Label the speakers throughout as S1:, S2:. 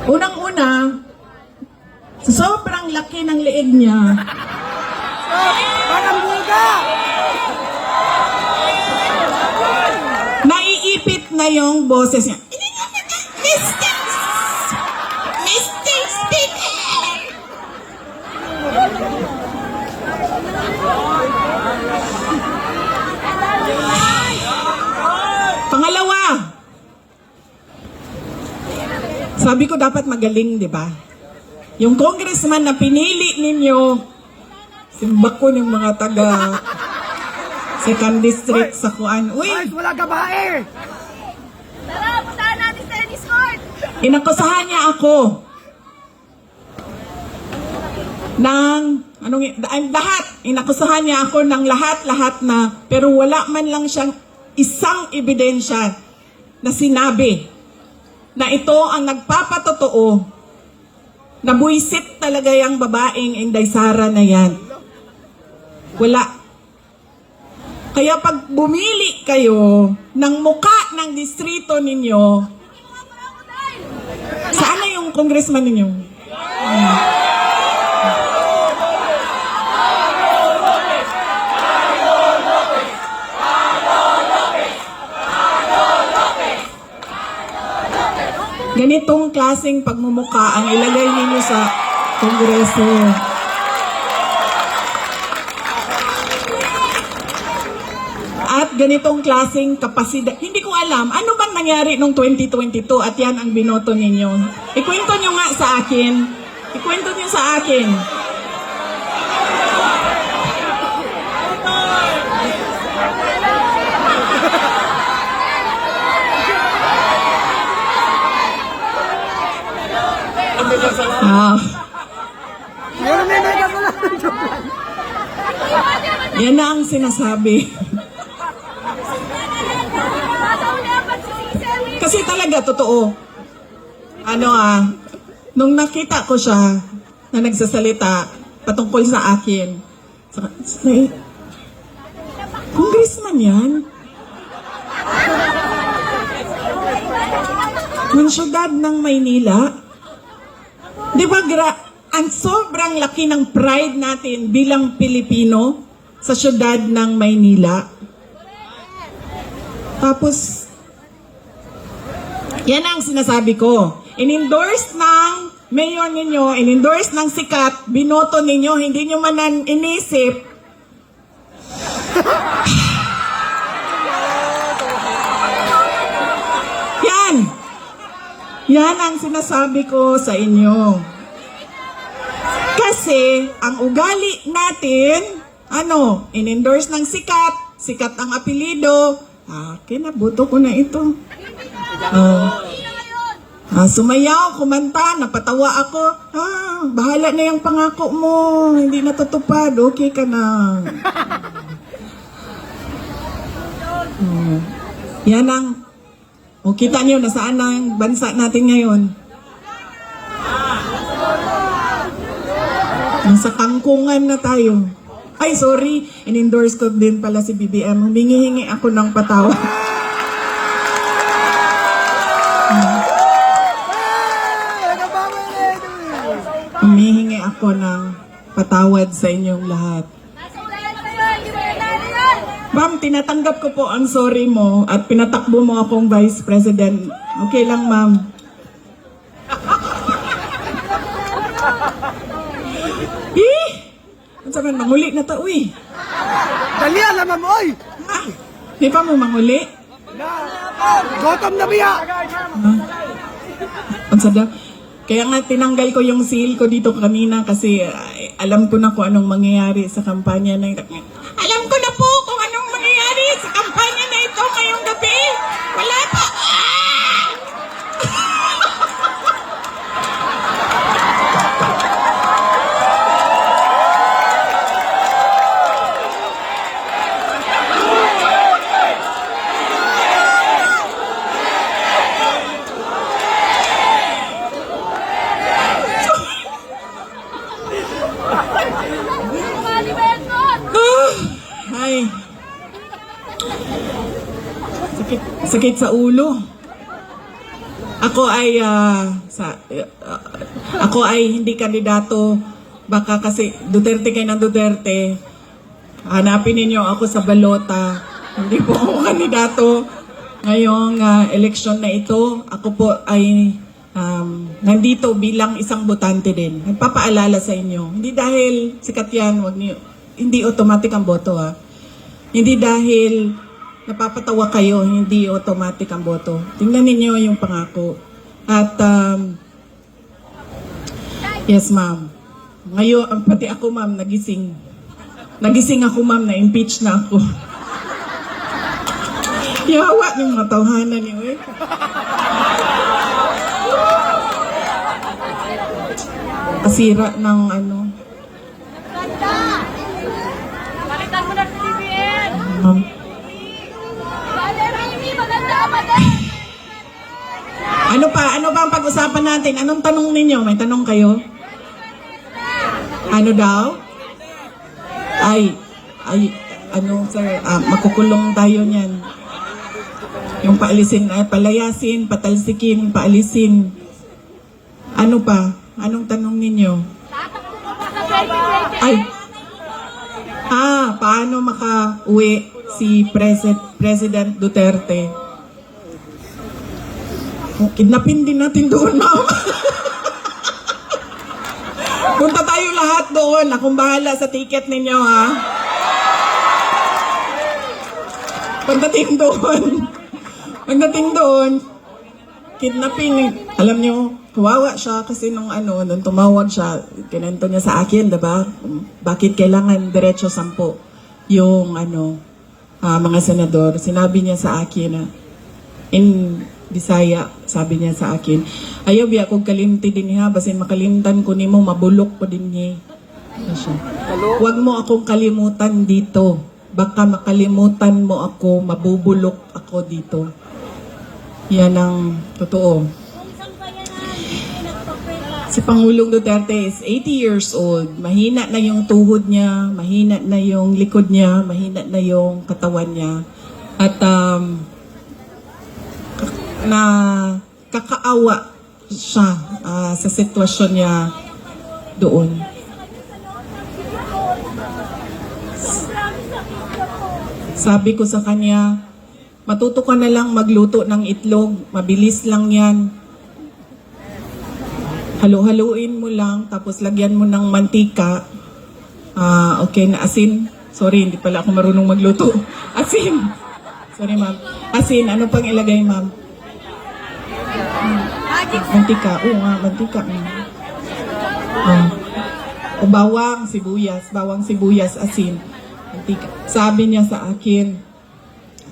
S1: Unang-una, sa sobrang laki ng leeg niya,
S2: Parang buga!
S1: naiipit na yung boses niya. Mr. Mr. Speaker! Pangalawa, sabi ko dapat magaling, di ba? Yung congressman na pinili ninyo, simbak ko ng mga taga second district sa Kuan. Uy,
S2: Guys, wala gabae!
S3: Tara, puntahan natin sa tennis court!
S1: inakusahan niya ako ng lahat. Inakusahan niya ako ng lahat na, pero wala man lang siyang isang ebidensya na sinabi na ito ang nagpapatotoo na buisit talaga yung babaeng Inday Sara na yan. Wala. Kaya pag bumili kayo ng muka ng distrito ninyo, saan na yung congressman ninyo? Ganitong klaseng pagmumuka ang ilagay ninyo sa kongreso. At ganitong klaseng kapasidad. Hindi ko alam, ano bang nangyari noong 2022 at yan ang binoto ninyo? Ikwento nyo nga sa akin. Ikwento nyo sa akin.
S2: Meron may mega pala.
S1: Yan na ang sinasabi. Kasi talaga, totoo. Nung nakita ko siya na nagsasalita patungkol sa akin, congressman yan? Ng syudad ng Maynila? Di ba ang sobrang laki ng pride natin bilang Pilipino sa syudad ng Maynila? Tapos, yan ang sinasabi ko. In-endorse ng mayor ninyo, in-endorse ng sikat, binoto ninyo, hindi nyo man inisip. Yan! Yan ang sinasabi ko sa inyo. Kasi, ang ugali natin, in-endorse ng sikat, sikat ang apelido, kinabuto ko na ito. Sumayaw, kumanta, napatawa ako. Bahala na yung pangako mo. Hindi natutupad. Okay ka na. Yan ang... kita niyo, nasaan ang bansa natin ngayon? Nasa kangkungan na tayo. Ay, sorry. In-endorse ko din pala si BBM. Humingi-hingi ako ng patawad. Humihingi ako ng patawad sa inyong lahat. Ma'am, tinatanggap ko po ang sorry mo at pinatakbo mo akong Vice President. Okay lang, ma'am. Ano sabi, manguli na to, uy.
S2: Dali, alam mo, oy!
S1: Di pa mo manguli?
S2: Gotom na biya!
S1: Ang sada. Kaya nga tinanggal ko yung seal ko dito kanina kasi alam ko na kung anong mangyayari sa kampanya na ito. Alam ko na po kung anong mangyayari sa kampanya na ito ngayong gabi. Wala pa. Ay. Sakit sa ulo. Ako ay hindi kandidato, baka kasi Duterte kayo ng Duterte, hanapin ninyo ako sa balota. Hindi po ako kandidato ngayong eleksyon na ito. Ako po ay nandito bilang isang botante din. Nagpapaalala sa inyo, hindi dahil sikat yan, hindi automatic ang boto ha. Hindi dahil napapatawa kayo, hindi automatic ang boto. Tingnan ninyo yung pangako. At yes ma'am, ngayon pati ako ma'am nagising. Nagising ako ma'am, na-impeach na ako. Yawa ng mga tawhanan niyo eh. Kasira ng ano.
S3: Palitan mo na sa TVN!
S1: Ma'am.
S3: Remy, maganda, maganda!
S1: Ano pa? Ano ba ang pag-usapan natin? Anong tanong ninyo? May tanong kayo? Ano daw? Ano sir, makukulong tayo niyan. Yung paalisin, palayasin, patalsikin, paalisin. Ano pa? Anong tanong ninyo? Ay, paano maka-uwi si President Duterte? Kidnapin din natin doon, ma'am. Punta tayo lahat doon. Akong bahala sa ticket ninyo, ha? Pagdating doon, kidnapping. Alam nyo, kawawa siya kasi nung tumawag siya, kinento niya sa akin, diba? Bakit kailangan diretso 10 yung mga senador. Sinabi niya sa akin na in Bisaya, sabi niya sa akin, ayaw biya kong kalimti din niya, basin makalimtan ko nimo, mabulok ko din niya. Huwag mo akong kalimutan dito. Baka makalimutan mo ako, mabubulok ako dito. Yan ang totoo. Si Pangulong Duterte is 80 years old. Mahina na yung tuhod niya, mahina na yung likod niya, mahina na yung katawan niya. At na kakaawa siya sa sitwasyon niya doon. Sabi ko sa kanya, matuto ka na lang magluto ng itlog, mabilis lang yan. Halo-haluin mo lang, tapos lagyan mo ng mantika. Okay na asin. Sorry, hindi pala ako marunong magluto. Asin. Sorry ma'am. Asin, ano pang ilagay ma'am? Mantika. Oo nga, mantika. O bawang sibuyas, asin. Mantika. Sabi niya sa akin,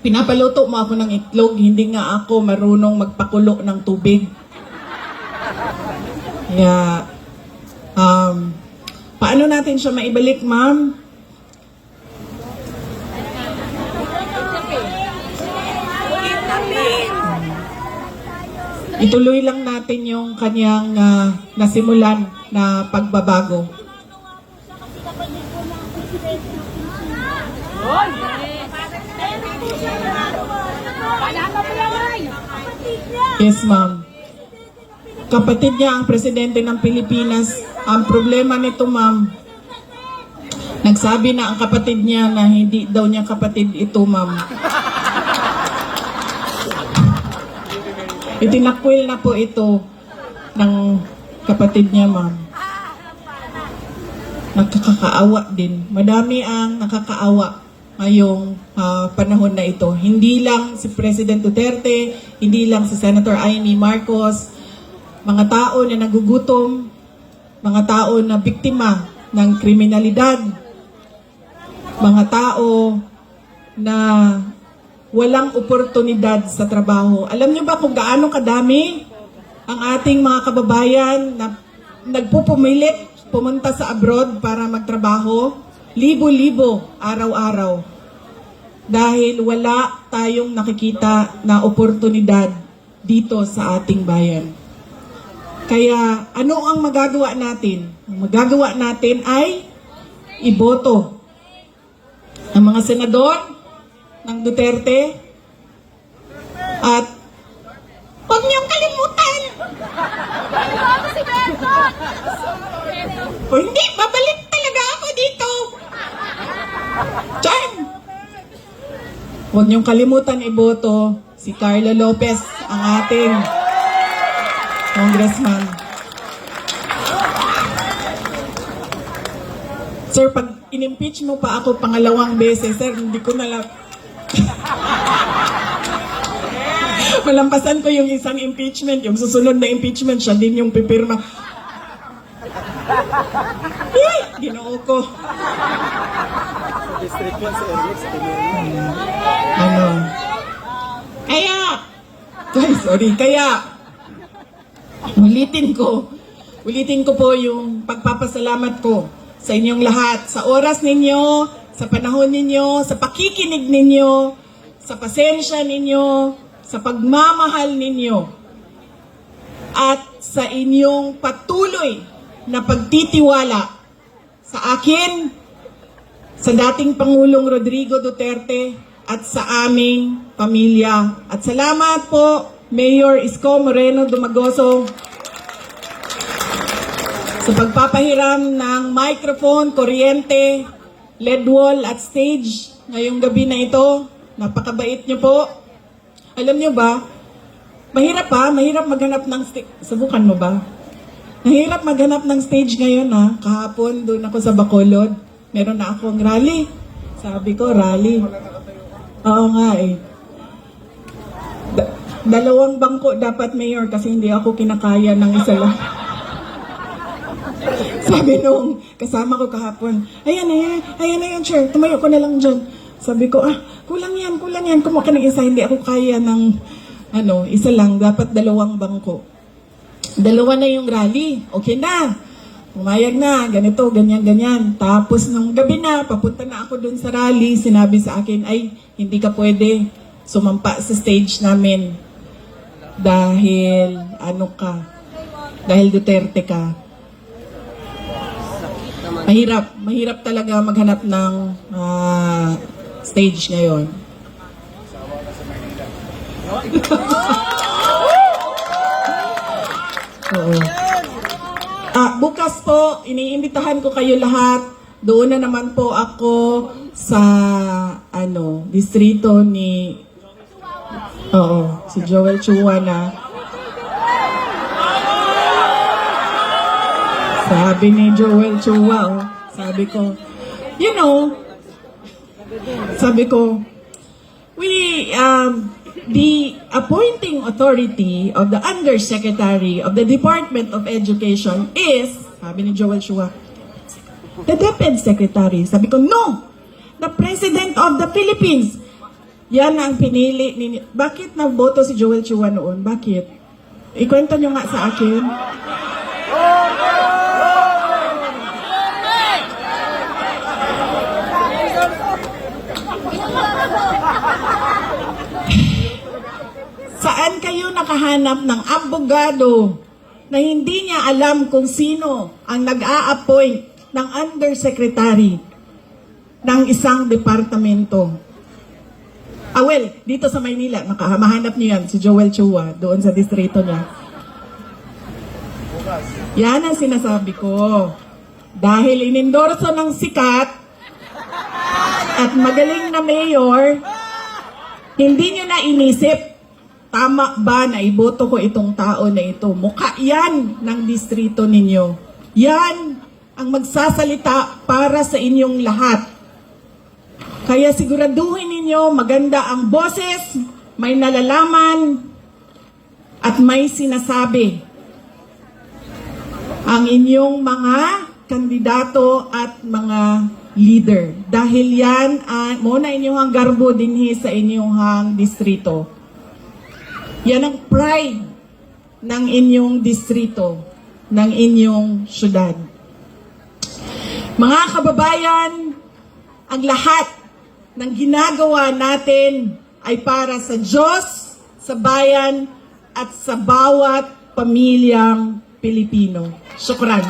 S1: pinapaluto mo ako ng itlog, hindi nga ako marunong magpakulo ng tubig. Kaya, paano natin siya maibalik, ma'am? Ituloy lang natin yung kanyang nasimulan na pagbabago. Yes, ma'am. Kapatid niya ang presidente ng Pilipinas. Ang problema nito, ma'am, nagsabi na ang kapatid niya na hindi daw niya kapatid ito, ma'am. Itinakwil na po ito ng kapatid niya, ma'am. Nakakaawa din. Madami ang nakakaawa ngayong panahon na ito. Hindi lang si President Duterte, hindi lang si Senator Amy Marcos, mga tao na nagugutom, mga tao na biktima ng kriminalidad, mga tao na walang oportunidad sa trabaho. Alam niyo ba kung gaano kadami ang ating mga kababayan na nagpupumilit pumunta sa abroad para magtrabaho? Libo-libo araw-araw. Dahil wala tayong nakikita na oportunidad dito sa ating bayan. Kaya ano ang magagawa natin? Ang magagawa natin ay iboto. Ang mga senador ng Duterte at huwag niyong kalimutan
S3: si Berton!
S1: O hindi, babalik talaga ako dito. Chan! Huwag niyong kalimutan iboto si Carlo Lopez, ang ating congressman. Sir, pag in-impeach mo pa ako pangalawang beses, sir, hindi ko na lang... Malampasan ko yung isang impeachment, yung susunod na impeachment, siya din yung pipirma. Ay, ginoo ko. Ano? Kaya, ulitin ko po yung pagpapasalamat ko sa inyong lahat, sa oras ninyo, sa panahon ninyo, sa pakikinig ninyo, sa pasensya ninyo, sa pagmamahal ninyo, at sa inyong patuloy na pagtitiwala sa akin, sa dating Pangulong Rodrigo Duterte, at sa aming pamilya. At salamat po, Mayor Isko Moreno Dumagoso, sa pagpapahiram ng microphone, kuryente, LED wall at stage ngayong gabi na ito. Napakabait niyo po. Alam niyo ba, mahirap maghanap ng stage. Subukan mo ba? Mahirap maghanap ng stage ngayon ha. Kahapon doon ako sa Bacolod. Meron na akong rally. Sabi ko, rally. Oo nga eh. Dalawang bangko dapat, Mayor, kasi hindi ako kinakaya ng isa lang. Sabi nung kasama ko kahapon, ayan na yan, chair, tumayo ko na lang dyan. Sabi ko, kulang yan, kumuha ka ng isa, hindi ako kaya ng, isa lang, dapat dalawang bangko. Dalawa na yung rally, okay na, pumayag na, ganito, ganyan. Tapos nung gabi na, papunta na ako dun sa rally, sinabi sa akin, ay, hindi ka pwede sumampa sa stage namin. Dahil, dahil Duterte ka. Mahirap talaga maghanap ng stage ngayon. Oo. Bukas po, iniimbitahan ko kayo lahat. Doon na naman po ako sa distrito ni si Joel Chua na. Sabi ni Joel Chua, sabi ko, the appointing authority of the Undersecretary of the Department of Education is, sabi ni Joel Chua, the DepEd Secretary. Sabi ko, no! The President of the Philippines. Yan ang pinili ninyo. Bakit naboto si Joel Chua noon? Bakit? Ikwento nyo nga sa akin. Saan kayo nakahanap ng abogado na hindi niya alam kung sino ang nag-a-appoint ng undersecretary ng isang departamento? Dito sa Maynila, mahanap niyo yan, si Joel Chua, doon sa distrito niya. Yan ang sinasabi ko. Dahil inendorso ng sikat at magaling na mayor, hindi nyo na inisip, tama ba na iboto ko itong tao na ito? Mukha yan ng distrito ninyo. Yan ang magsasalita para sa inyong lahat. Kaya siguraduhin ninyo maganda ang boses, may nalalaman, at may sinasabi ang inyong mga kandidato at mga leader. Dahil yan, muna inyong garbo dinhi sa inyong distrito. Yan ang pride ng inyong distrito, ng inyong syudad. Mga kababayan, ang lahat ng ginagawa natin ay para sa Diyos, sa bayan, at sa bawat pamilyang Pilipino. Syukran.